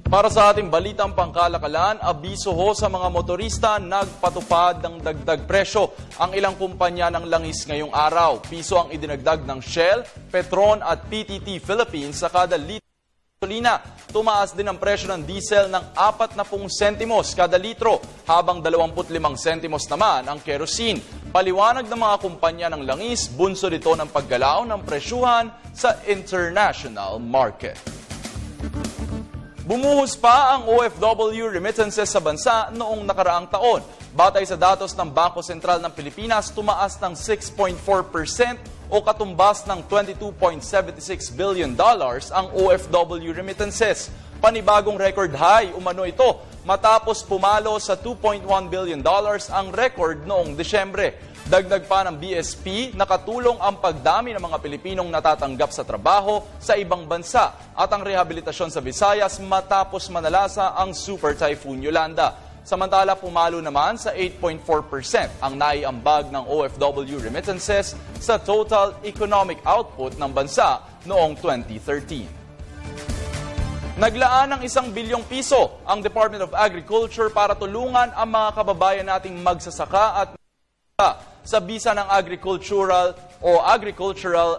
Para sa ating balitang pangkalakalan, abiso ho sa mga motorista, nagpatupad ng dagdag presyo ang ilang kumpanya ng langis ngayong araw. Piso ang idinagdag ng Shell, Petron at PTT Philippines sa kada litro ng gasolina. Tumaas din ang presyo ng diesel ng 40 sentimos kada litro, habang 25 sentimos naman ang kerosene. Paliwanag ng mga kumpanya ng langis, bunso dito ng paggalaw ng presyuhan sa international market. Bumuhos pa ang OFW remittances sa bansa noong nakaraang taon. Batay sa datos ng Bangko Sentral ng Pilipinas, tumaas ng 6.4% o katumbas ng $22.76 billion ang OFW remittances. Panibagong record high umano ito matapos pumalo sa $2.1 billion ang record noong Desyembre. Dagdag pa ng BSP, nakatulong ang pagdami ng mga Pilipinong natatanggap sa trabaho sa ibang bansa at ang rehabilitasyon sa Visayas matapos manalasa ang Super Typhoon Yolanda. Samantala, pumalo naman sa 8.4% ang naiambag ng OFW remittances sa total economic output ng bansa noong 2013. Naglaan ng ₱1 bilyong ang Department of Agriculture para tulungan ang mga kababayan nating magsasaka at sa bisa ng agricultural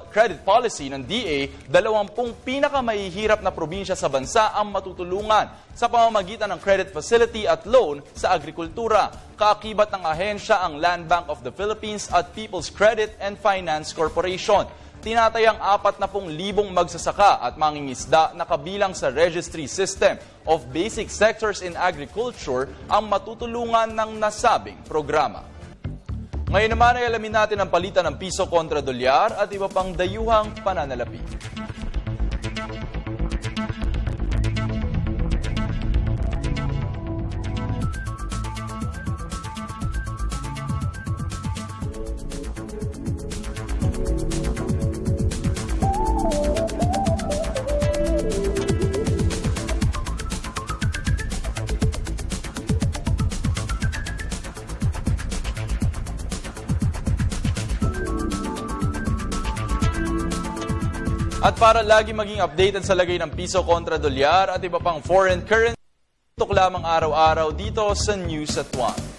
credit policy ng DA, 20 pinakamahihirap na probinsya sa bansa ang matutulungan sa pamamagitan ng credit facility at loan sa agrikultura. Kaakibat ng ahensya ang Land Bank of the Philippines at People's Credit and Finance Corporation. Tinatayang 40,000 magsasaka at mangingisda na kabilang sa registry system of basic sectors in agriculture ang matutulungan ng nasabing programa. Ngayon naman ay alamin natin ang palitan ng piso kontra dolyar at iba pang dayuhang pananalapi. At para lagi maging updated sa lagay ng piso kontra dolyar at iba pang foreign currency, tutok lamang araw-araw dito sa News at 1.